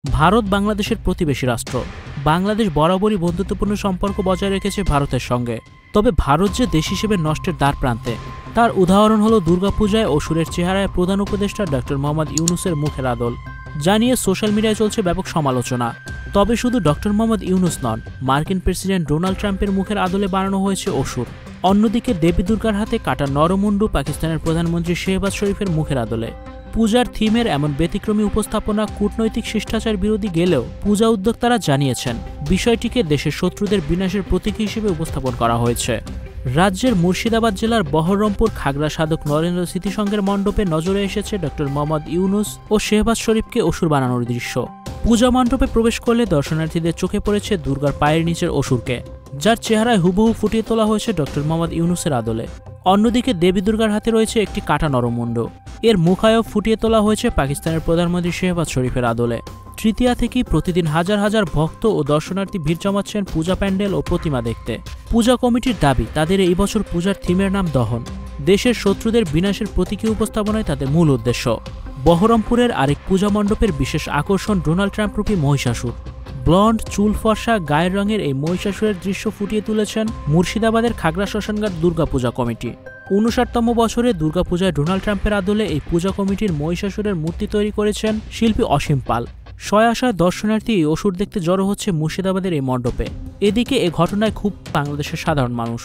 ভারত বাংলাদেশের প্রতিবেশী রাষ্ট্র। বাংলাদেশ বরাবরই বন্ধুত্বপূর্ণ সম্পর্ক বজায় রেখেছে ভারতের সঙ্গে। তবে ভারত যে দেশ হিসেবে নষ্টের দ্বার প্রান্তে, তার উদাহরণ হলো দুর্গাপূজায় অসুরের চেহারায় প্রধান উপদেষ্টা ডক্টর মোহাম্মদ ইউনূসের মুখের আদল, যা নিয়ে সোশ্যাল মিডিয়ায় চলছে ব্যাপক সমালোচনা। তবে শুধু ডক্টর মোহাম্মদ ইউনূস নন, মার্কিন প্রেসিডেন্ট ডোনাল্ড ট্রাম্পের মুখের আদলে বানানো হয়েছে অসুর। অন্যদিকে দেবী দুর্গার হাতে কাটা নরমুন্ডু পাকিস্তানের প্রধানমন্ত্রী শেহবাজ শরীফের মুখের আদলে। পূজার থিমের এমন ব্যতিক্রমী উপস্থাপনা কূটনৈতিক শিষ্টাচার বিরোধী গেলেও পূজা উদ্যোক্তারা জানিয়েছেন বিষয়টিকে দেশের শত্রুদের বিনাশের প্রতীক হিসেবে উপস্থাপন করা হয়েছে। রাজ্যের মুর্শিদাবাদ জেলার বহরমপুর খাগড়া সাধক নরেন্দ্র স্মৃতিসংঘের মণ্ডপে নজরে এসেছে ডক্টর মোহাম্মদ ইউনূস ও শেহবাজ শরীফকে অসুর বানানোর দৃশ্য। পূজা মণ্ডপে প্রবেশ করলে দর্শনার্থীদের চোখে পড়েছে দুর্গার পায়ের নিচের অসুরকে, যার চেহারায় হুবহু ফুটিয়ে তোলা হয়েছে ডক্টর মোহাম্মদ ইউনূসের আদলে। অন্যদিকে দেবী দুর্গার হাতে রয়েছে একটি কাটা নরমুণ্ড, এর মুখায়ও ফুটিয়ে তোলা হয়েছে পাকিস্তানের প্রধানমন্ত্রী শেহবাজ শরীফের আদলে। তৃতীয়া থেকেই প্রতিদিন হাজার হাজার ভক্ত ও দর্শনার্থী ভিড় জমাচ্ছেন পূজা প্যান্ডেল ও প্রতিমা দেখতে। পূজা কমিটির দাবি, তাদের এই বছর পূজার থিমের নাম দহন, দেশের শত্রুদের বিনাশের প্রতীকী উপস্থাপনায় তাদের মূল উদ্দেশ্য। বহরমপুরের আরেক পূজা মণ্ডপের বিশেষ আকর্ষণ ডোনাল্ড ট্রাম্প রূপী মহিষাসুর। ব্লন্ড, চুল ফর্সা, গায়ের রঙের এই মহিষাসুরের দৃশ্য ফুটিয়ে তুলেছেন মুর্শিদাবাদের খাগড়া শ্মশানঘাট দুর্গাপূজা কমিটি। ৫৯তম বছরে দুর্গাপূজায় ডোনাল্ড ট্রাম্পের আদলে এই পূজা কমিটির মহিষাসুরের মূর্তি তৈরি করেছেন শিল্পী অসীম পাল। শয়ে শয়ে দর্শনার্থী এই অসুর দেখতে জড়ো হচ্ছে মুর্শিদাবাদের এই মণ্ডপে। এদিকে এ ঘটনায় খুব বাংলাদেশের সাধারণ মানুষ।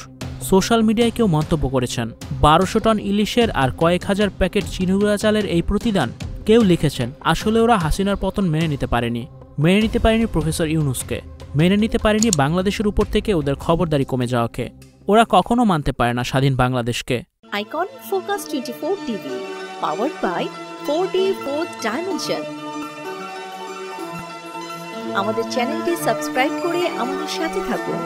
সোশ্যাল মিডিয়ায় কেউ মন্তব্য করেছেন ১২০০ টন ইলিশের আর কয়েক হাজার প্যাকেট চিনিগুড়া চালের এই প্রতিদান। কেউ লিখেছেন আসলে ওরা হাসিনার পতন মেনে নিতে পারেনি, মেনে নিতে পারেনি প্রফেসর ইউনূসকে, মেনে নিতে পারেনি বাংলাদেশের উপর থেকে ওদের খবরদারি কমে যাওয়াকে। ওরা কখনো মানতে পারে না স্বাধীন বাংলাদেশকে। Icon focus 24 TV, powered by 4D Fourth Dimension। আমাদের চ্যানেলটি সাবস্ক্রাইব করে আমাদের সাথে থাকুন।